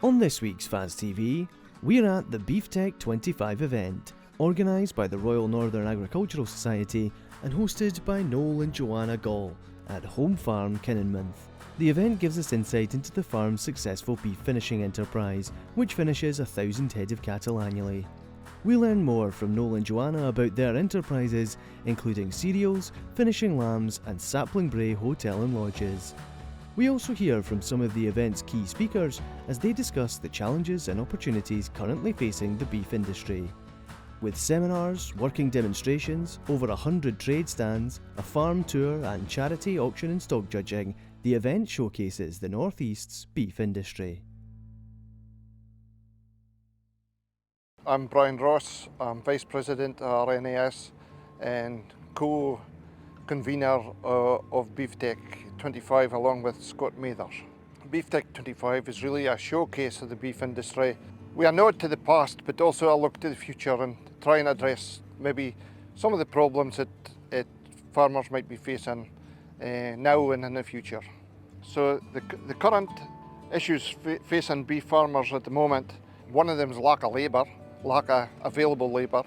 On this week's FAS TV, we're at the BeefTECH 25 event, organised by the Royal Northern Agricultural Society and hosted by Noel and Joanna Gray at Home Farm Kininmonth. The event gives us insight into the farm's successful beef finishing enterprise, which finishes 1,000 head of cattle annually. We learn more from Noel and Joanna about their enterprises, including cereals, finishing lambs and Saplinbrae Hotel and Lodges. We also hear from some of the event's key speakers as they discuss the challenges and opportunities currently facing the beef industry. With seminars, working demonstrations, over 100 trade stands, a farm tour and charity auction and stock judging, the event showcases the North East's beef industry. I'm Brian Ross, I'm Vice President at RNAS and co-convener of BeefTECH 25 along with Scott Mather. BeefTECH 25 is really a showcase of the beef industry. We are nod to the past but also a look to the future and try and address maybe some of the problems that farmers might be facing now and in the future. So the current issues facing beef farmers at the moment, one of them is lack of labour, lack of available labour,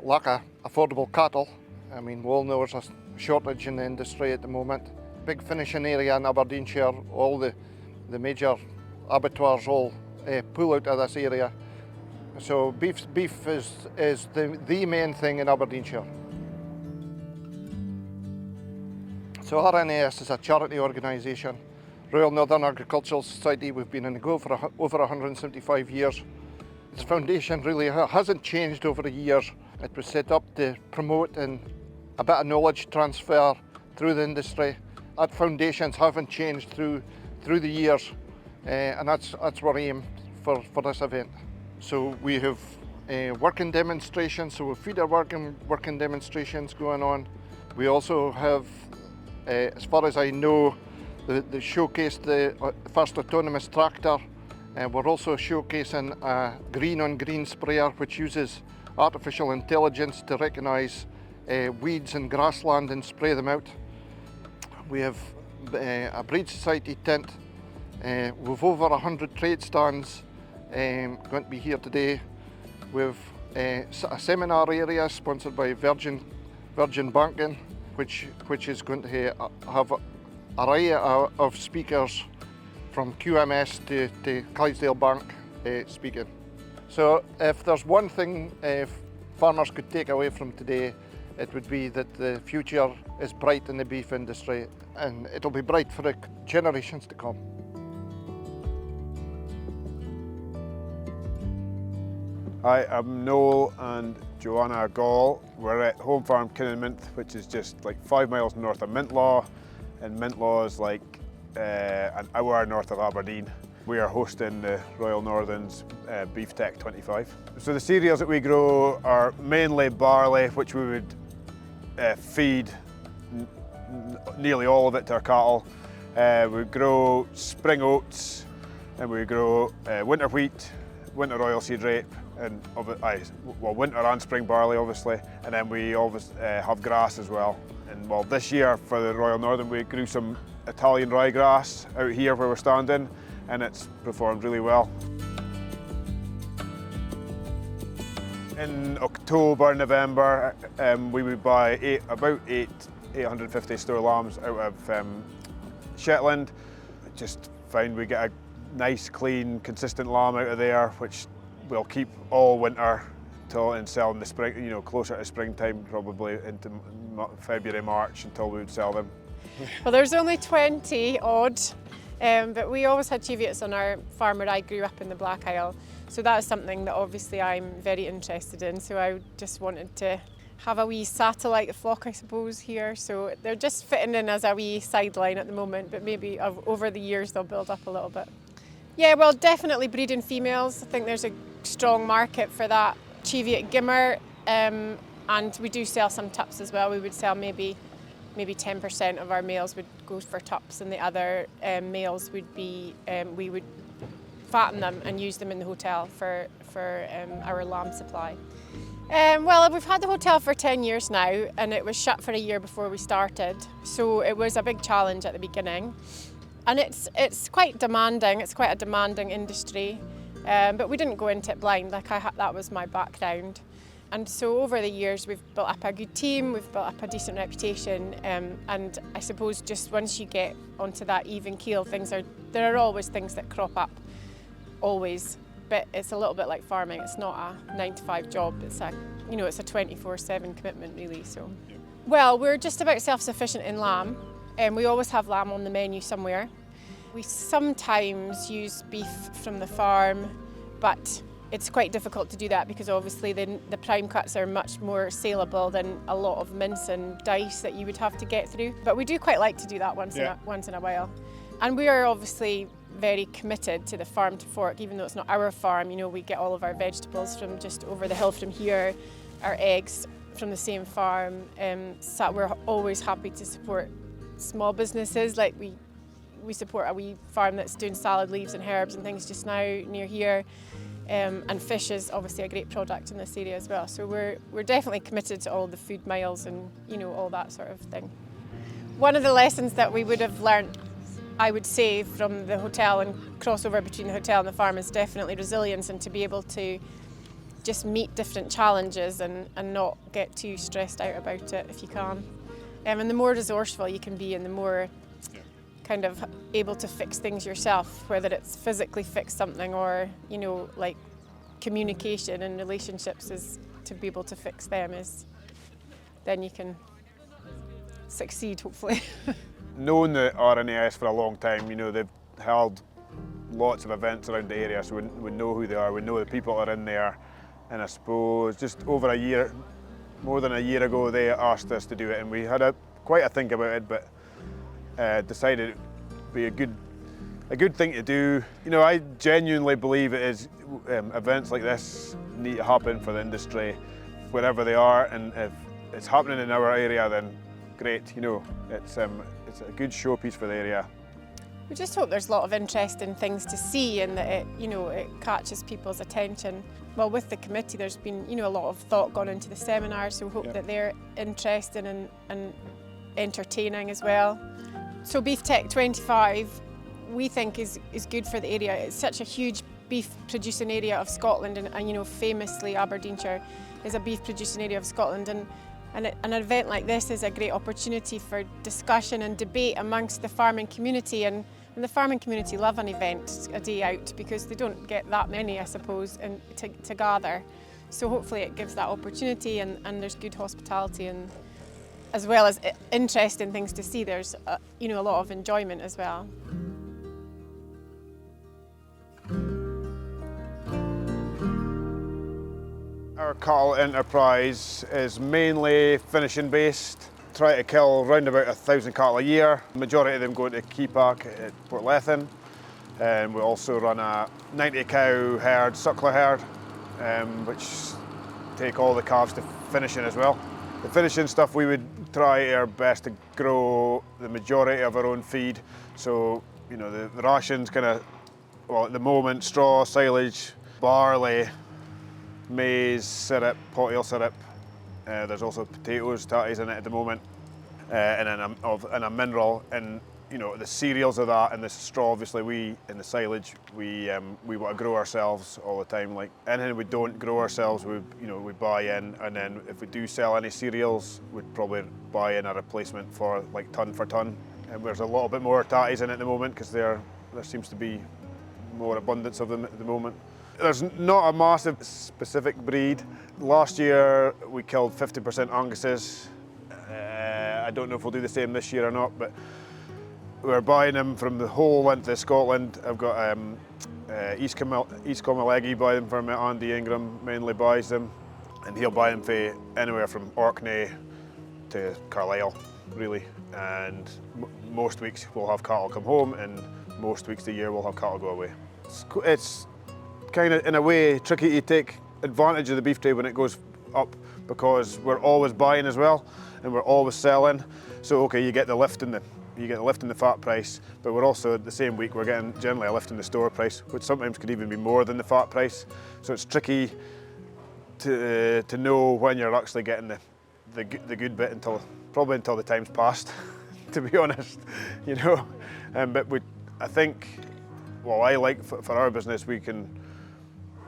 lack of affordable cattle. I mean, we all know there's a shortage in the industry at the moment. Big finishing area in Aberdeenshire, all the major abattoirs all pull out of this area. So beef is the main thing in Aberdeenshire. So RNAS is a charity organisation, Royal Northern Agricultural Society. We've been in the go for over 175 years. This foundation really hasn't changed over the years. It was set up to promote a bit of knowledge transfer through the industry. That foundations haven't changed through the years, and that's our aim for this event. So we have working demonstrations, so we feed our working demonstrations going on. We also have, as far as I know, the showcase the first autonomous tractor. We're also showcasing a green-on-green sprayer which uses artificial intelligence to recognise weeds and grassland and spray them out. We have a breed society tent. We've over 100 trade stands going to be here today. We've a seminar area sponsored by Virgin Banking, which is going to have an array of speakers from QMS to Clydesdale Bank speaking. So if there's one thing farmers could take away from today, it would be that the future is bright in the beef industry, and it'll be bright for the generations to come. Hi, I'm Noel and Joanna Gray. We're at Home Farm Kininmonth, which is just like 5 miles north of Mintlaw, and Mintlaw is like an hour north of Aberdeen. We are hosting the Royal Northern's BeefTECH 25. So the cereals that we grow are mainly barley, which we would feed nearly all of it to our cattle. We grow spring oats, and we grow winter wheat, winter oilseed rape, and winter and spring barley obviously, and then we always have grass as well. And well, this year for the Royal Northern we grew some Italian ryegrass out here where we're standing, and it's performed really well. In October, November, we would buy about 850 store lambs out of Shetland. Just find we get a nice, clean, consistent lamb out of there, which we'll keep all winter and sell in the spring, closer to springtime, probably into February, March, until we would sell them. Well, there's only 20 odd, but we always had Cheviots on our farm where I grew up in the Black Isle. So that is something that obviously I'm very interested in. So I just wanted to have a wee satellite flock, I suppose, here. So they're just fitting in as a wee sideline at the moment, but maybe over the years they'll build up a little bit. Yeah, well, definitely breeding females. I think there's a strong market for that Cheviot Gimmer, and we do sell some tups as well. We would sell maybe 10% of our males would go for tups, and the other males would be, we would fatten them and use them in the hotel for our lamb supply. Well, we've had the hotel for 10 years now, and it was shut for a year before we started, so it was a big challenge at the beginning. And it's quite demanding. It's quite a demanding industry, but we didn't go into it blind. Like that was my background, and so over the years we've built up a good team. We've built up a decent reputation, and I suppose just once you get onto that even keel, there are always things that crop up, always. But it's a little bit like farming. It's not a 9-to-5 job. It's a 24/7 commitment, really. So, well, we're just about self-sufficient in lamb. We always have lamb on the menu somewhere. We sometimes use beef from the farm, but it's quite difficult to do that because obviously the prime cuts are much more saleable than a lot of mince and dice that you would have to get through. But we do quite like to do that once in a while. And we are obviously very committed to the farm to fork, even though it's not our farm. We get all of our vegetables from just over the hill from here, our eggs from the same farm. So we're always happy to support small businesses. Like we support a wee farm that's doing salad leaves and herbs and things just now near here. And fish is obviously a great product in this area as well. So we're definitely committed to all the food miles and all that sort of thing. One of the lessons that we would have learnt, I would say, from the hotel and crossover between the hotel and the farm is definitely resilience, and to be able to just meet different challenges and not get too stressed out about it if you can. And the more resourceful you can be and the more kind of able to fix things yourself, whether it's physically fix something or, like communication and relationships, is to be able to fix them, then you can succeed, hopefully. Known the RNAS for a long time, they've held lots of events around the area, so we know who they are, we know the people that are in there. And I suppose just over a year, more than a year ago, they asked us to do it, and we had quite a think about it, but decided it would be a good thing to do. I genuinely believe it is events like this need to happen for the industry wherever they are, and if it's happening in our area, then great. It's a good showpiece for the area. We just hope there's a lot of interesting things to see and that it catches people's attention. Well, with the committee, there's been a lot of thought gone into the seminars, so we hope that they're interesting and entertaining as well. So BeefTECH 25, we think is good for the area. It's such a huge beef producing area of Scotland, and famously Aberdeenshire is a beef producing area of Scotland, and an event like this is a great opportunity for discussion and debate amongst the farming community, and the farming community love an event, a day out, because they don't get that many, I suppose, to gather. So hopefully it gives that opportunity, and there's good hospitality, and as well as interesting things to see. There's a lot of enjoyment as well. Our cattle enterprise is mainly finishing based. Try to kill around about 1,000 cattle a year. The majority of them go to Keepak at Portlethen. We also run a 90 cow herd, suckler herd, which take all the calves to finishing as well. The finishing stuff, we would try our best to grow the majority of our own feed. So, the rations at the moment, straw, silage, barley, maize, syrup, pot ale syrup. There's also potatoes, tatties in it at the moment, and a mineral. And the cereals of that and the straw, obviously, and the silage, we want to grow ourselves all the time. Like anything we don't grow ourselves, we buy in, and then if we do sell any cereals, we'd probably buy in a replacement for like ton for ton. And there's a little bit more tatties in it at the moment because there seems to be more abundance of them at the moment. There's not a massive specific breed. Last year we killed 50% Anguses. I don't know if we'll do the same this year or not, but we're buying them from the whole length of Scotland. I've got East Comalegi buy them from Andy Ingram, mainly buys them, and he'll buy them for anywhere from Orkney to Carlisle, really. And most weeks we'll have cattle come home, and most weeks of the year we'll have cattle go away. It's kind of, in a way, tricky to take advantage of the beef trade when it goes up, because we're always buying as well, and we're always selling. So okay, you get the lift in the fat price, but we're also the same week we're getting generally a lift in the store price, which sometimes could even be more than the fat price. So it's tricky to know when you're actually getting the good bit until the time's passed to be honest, you know. But I think, well, I like for our business, we can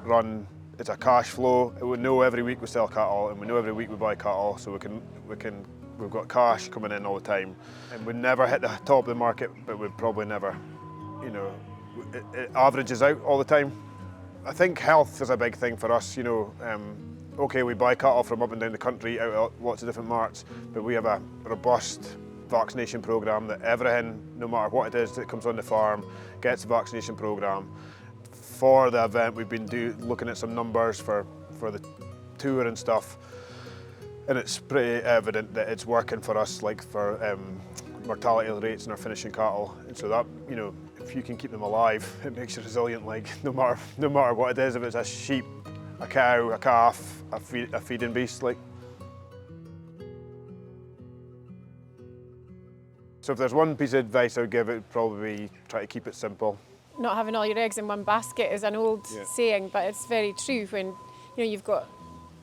run, it's a cash flow. We know every week we sell cattle, and we know every week we buy cattle, so we've got cash coming in all the time. And we never hit the top of the market, but we'd probably never, you know, it averages out all the time. I think health is a big thing for us, you know. Okay, we buy cattle from up and down the country, out of lots of different marts, but we have a robust vaccination programme that everything, no matter what it is that comes on the farm, gets a vaccination programme. For the event, we've been looking at some numbers for the tour and stuff, and it's pretty evident that it's working for us, like for mortality rates in our finishing cattle. And so that, you know, if you can keep them alive, it makes you resilient, like no matter what it is, if it's a sheep, a cow, a calf, a feeding beast, like. So if there's one piece of advice I would give, it would probably be try to keep it simple. Not having all your eggs in one basket is an old saying, but it's very true. When you've got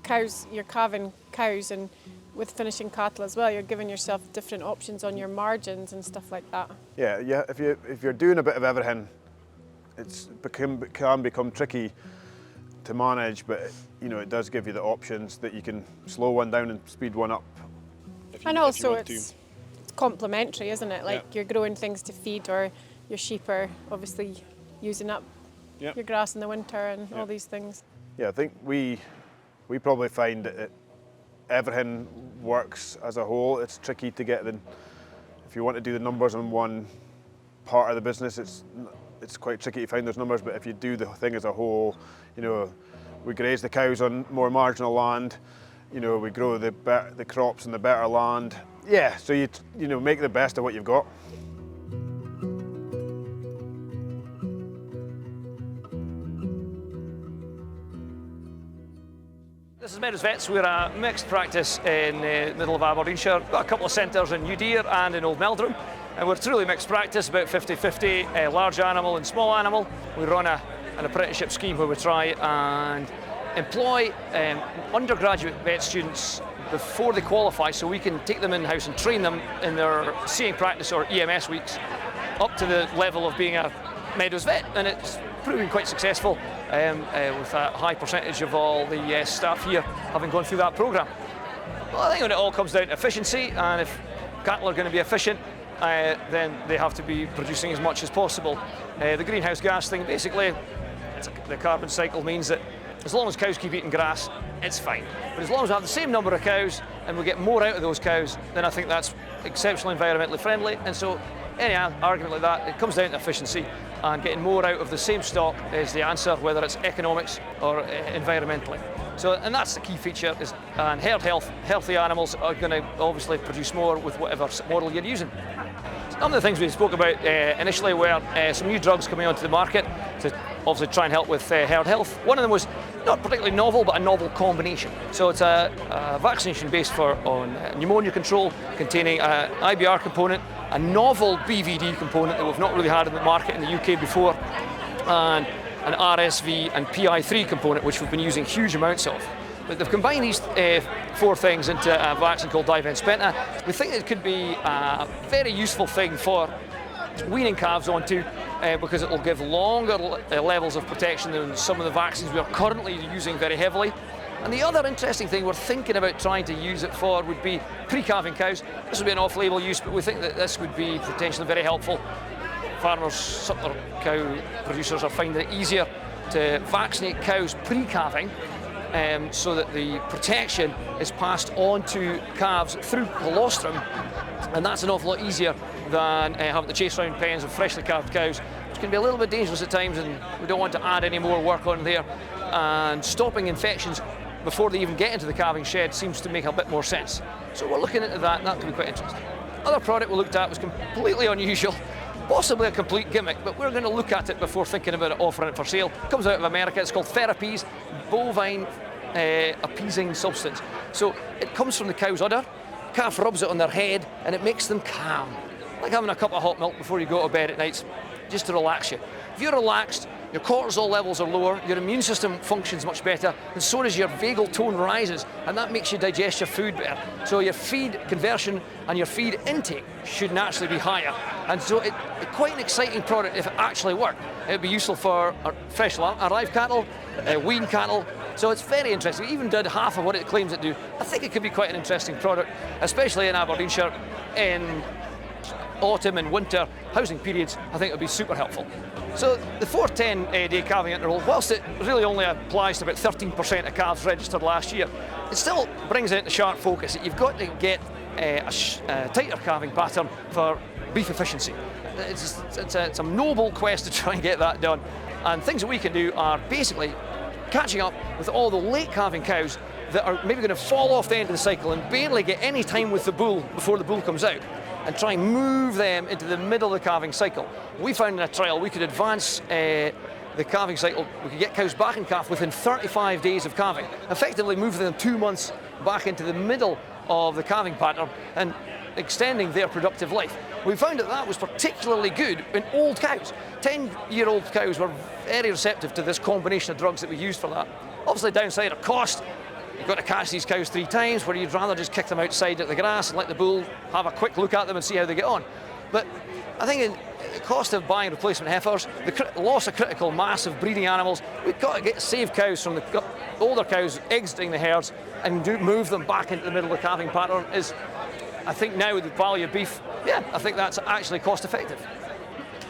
cows, you're calving cows, and with finishing cattle as well, you're giving yourself different options on your margins and stuff like that. Yeah. If you're doing a bit of everything, it can become tricky to manage, but it does give you the options that you can slow one down and speed one up. And also it's complementary, isn't it? Like you're growing things to feed, or your sheep are obviously using up your grass in the winter and all these things. Yeah, I think we probably find that everything works as a whole. It's tricky to get if you want to do the numbers on one part of the business, it's quite tricky to find those numbers, but if you do the thing as a whole, we graze the cows on more marginal land, we grow the crops on the better land. Yeah, so you make the best of what you've got. This is Meadows Vets. We're a mixed practice in the middle of Aberdeenshire. We've got a couple of centres in New Deer and in Old Meldrum. And we're truly mixed practice, about 50-50, large animal and small animal. We run an apprenticeship scheme where we try and employ undergraduate vet students before they qualify, so we can take them in-house and train them in their seeing practice or EMS weeks up to the level of being a Meadows Vet, and it's proving quite successful with a high percentage of all the staff here having gone through that programme. Well, I think when it all comes down to efficiency, and if cattle are going to be efficient, then they have to be producing as much as possible. The greenhouse gas thing, basically, the carbon cycle means that as long as cows keep eating grass, it's fine. But as long as we have the same number of cows and we get more out of those cows, then I think that's exceptionally environmentally friendly. And so any argument like that, it comes down to efficiency, and getting more out of the same stock is the answer, whether it's economics or environmentally. So, and that's the key feature, and herd health, healthy animals are going to obviously produce more with whatever model you're using. Some of the things we spoke about initially were some new drugs coming onto the market to obviously try and help with herd health. One of them was not particularly novel, but a novel combination. So it's a vaccination based on pneumonia control, containing an IBR component, a novel BVD component that we've not really had in the market in the UK before, and an RSV and PI3 component, which we've been using huge amounts of. But they've combined these four things into a vaccine called Divenspenta. We think it could be a very useful thing for weaning calves onto, because it will give longer levels of protection than some of the vaccines we are currently using very heavily. And the other interesting thing we're thinking about trying to use it for would be pre-calving cows. This would be an off-label use, but we think that this would be potentially very helpful. Farmers, suckler cow producers are finding it easier to vaccinate cows pre-calving, so that the protection is passed on to calves through colostrum, and that's an awful lot easier than having to chase around pens of freshly calved cows, which can be a little bit dangerous at times, and we don't want to add any more work on there. And stopping infections before they even get into the calving shed seems to make a bit more sense. So we're looking into that, and that could be quite interesting. Other product we looked at was completely unusual, possibly a complete gimmick, but we're going to look at it before thinking about it, offering it for sale. It comes out of America. It's called Therapies bovine appeasing substance. So it comes from the cow's udder. Calf rubs it on their head and it makes them calm, like having a cup of hot milk before you go to bed at night, just to relax you. If you're relaxed, your cortisol levels are lower, your immune system functions much better, and so does your vagal tone rises, and that makes you digest your food better. So your feed conversion and your feed intake should naturally be higher. And so it's quite an exciting product if it actually worked. It would be useful for fresh arrived cattle, wean cattle. So it's very interesting. We even did half of what it claims it do. I think it could be quite an interesting product, especially in Aberdeenshire in autumn and winter housing periods. I think it would be super helpful. So the 4-10 day calving interval, whilst it really only applies to about 13% of calves registered last year, it still brings it into sharp focus that you've got to get a tighter calving pattern for beef efficiency. It's a noble quest to try and get that done. And things that we can do are basically catching up with all the late calving cows that are maybe going to fall off the end of the cycle and barely get any time with the bull before the bull comes out, and try and move them into the middle of the calving cycle. We found in a trial we could advance the calving cycle. We could get cows back in calf within 35 days of calving, effectively moving them 2 months back into the middle of the calving pattern and extending their productive life. We found that that was particularly good in old cows. 10-year-old cows were very receptive to this combination of drugs that we used for that. Obviously, downside of cost. You've got to catch these cows 3 times, where you'd rather just kick them outside at the grass and let the bull have a quick look at them and see how they get on. But I think in the cost of buying replacement heifers, the loss of critical mass of breeding animals, we've got to save cows from the older cows exiting the herds and move them back into the middle of the calving pattern is, I think now with the value of beef, yeah, I think that's actually cost effective.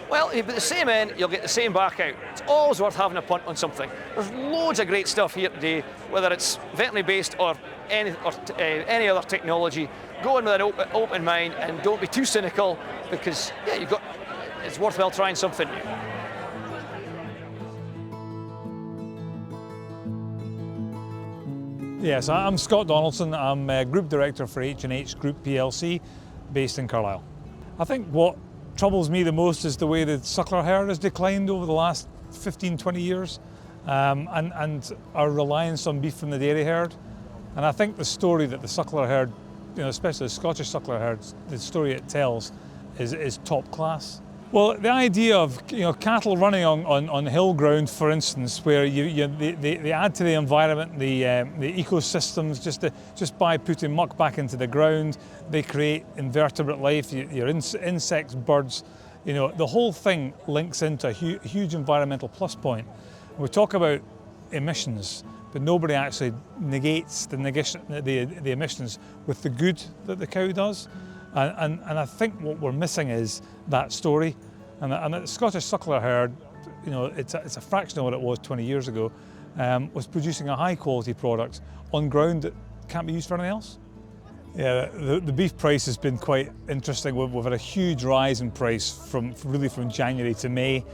Well, if you put the same in, you'll get the same back out. It's always worth having a punt on something. There's loads of great stuff here today, whether it's veterinary based or any other technology. Go in with an open mind and don't be too cynical, because yeah, it's worthwhile trying something new. Yes, I'm Scott Donaldson. I'm Group Director for H&H Group PLC, based in Carlisle. I think what troubles me the most is the way the suckler herd has declined over the last 15-20 years, and our reliance on beef from the dairy herd. And I think the story that the suckler herd, especially the Scottish suckler herds, the story it tells is top class. Well, the idea of cattle running on hill ground, for instance, where they add to the environment, the ecosystems, just by putting muck back into the ground, they create invertebrate life, your insects, birds, the whole thing links into a huge environmental plus point. We talk about emissions, but nobody actually negates the emissions with the good that the cow does. And I think what we're missing is that story. And the Scottish suckler herd, it's a fraction of what it was 20 years ago, was producing a high quality product on ground that can't be used for anything else. Yeah, the beef price has been quite interesting. We've had a huge rise in price from January to May.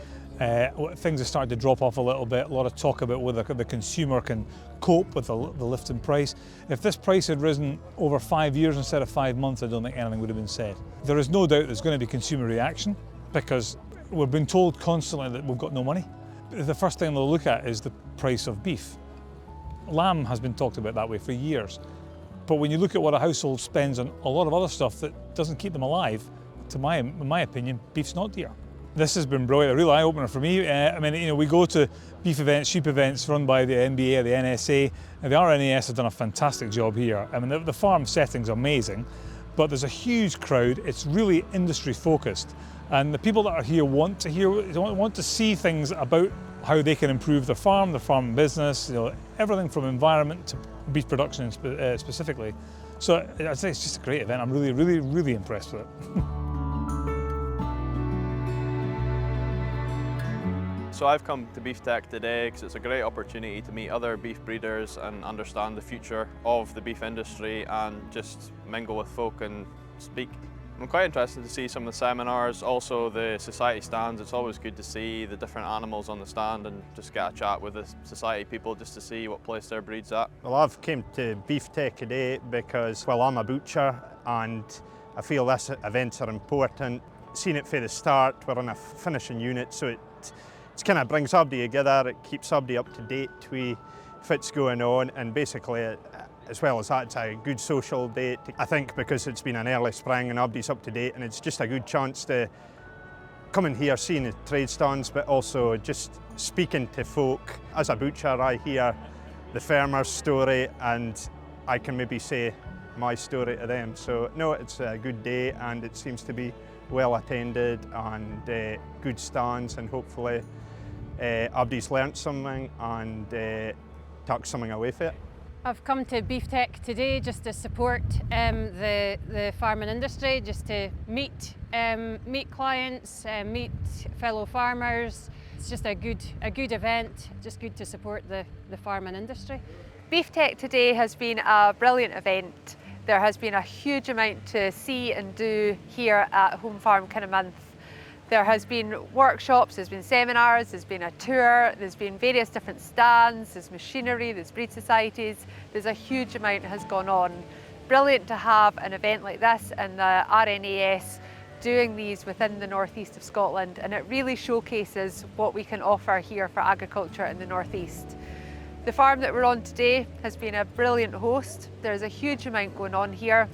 Things have started to drop off a little bit. A lot of talk about whether the consumer can cope with the lift in price. If this price had risen over 5 years instead of 5 months, I don't think anything would have been said. There is no doubt there's going to be consumer reaction, because we've been told constantly that we've got no money. The first thing they'll look at is the price of beef. Lamb has been talked about that way for years. But when you look at what a household spends on a lot of other stuff that doesn't keep them alive, in my opinion, beef's not dear. This has been brilliant, a real eye-opener for me. We go to beef events, sheep events run by the NBA or the NSA, and the RNAS have done a fantastic job here. The farm setting's amazing, but there's a huge crowd. It's really industry focused, and the people that are here want to see things about how they can improve their farm business, everything from environment to beef production specifically. So I'd say it's just a great event. I'm really, really, really impressed with it. So I've come to BeefTECH today because it's a great opportunity to meet other beef breeders and understand the future of the beef industry and just mingle with folk and speak. I'm quite interested to see some of the seminars, also the society stands. It's always good to see the different animals on the stand and just get a chat with the society people just to see what place their breed's at. Well, I've came to BeefTECH today because, well, I'm a butcher and I feel this events are important. Seen it from the start, we're on a finishing unit, so it kind of brings everybody together, it keeps everybody up to date with what's going on, and basically, as well as that, it's a good social day. I think because it's been an early spring and everybody's up to date, and it's just a good chance to come in here, seeing the trade stands, but also just speaking to folk. As a butcher, I hear the farmer's story, and I can maybe say my story to them. So no, it's a good day and it seems to be well attended and good stands, and hopefully everybody's learnt something and took something away from it. I've come to BeefTECH today just to support the farming industry, just to meet clients, meet fellow farmers. It's just a good event, just good to support the farming industry. BeefTECH today has been a brilliant event. There has been a huge amount to see and do here at Home Farm Kininmonth. There has been workshops, there's been seminars, there's been a tour, there's been various different stands, there's machinery, there's breed societies. There's a huge amount has gone on. Brilliant to have an event like this and the RNAS doing these within the northeast of Scotland, and it really showcases what we can offer here for agriculture in the northeast. The farm that we're on today has been a brilliant host. There's a huge amount going on here.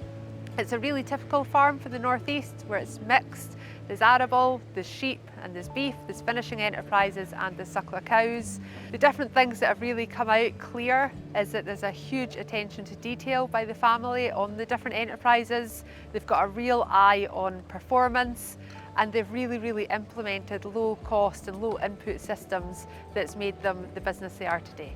It's a really typical farm for the northeast where it's mixed. There's arable, there's sheep and there's beef, there's finishing enterprises and there's suckler cows. The different things that have really come out clear is that there's a huge attention to detail by the family on the different enterprises. They've got a real eye on performance, and they've really implemented low cost and low input systems that's made them the business they are today.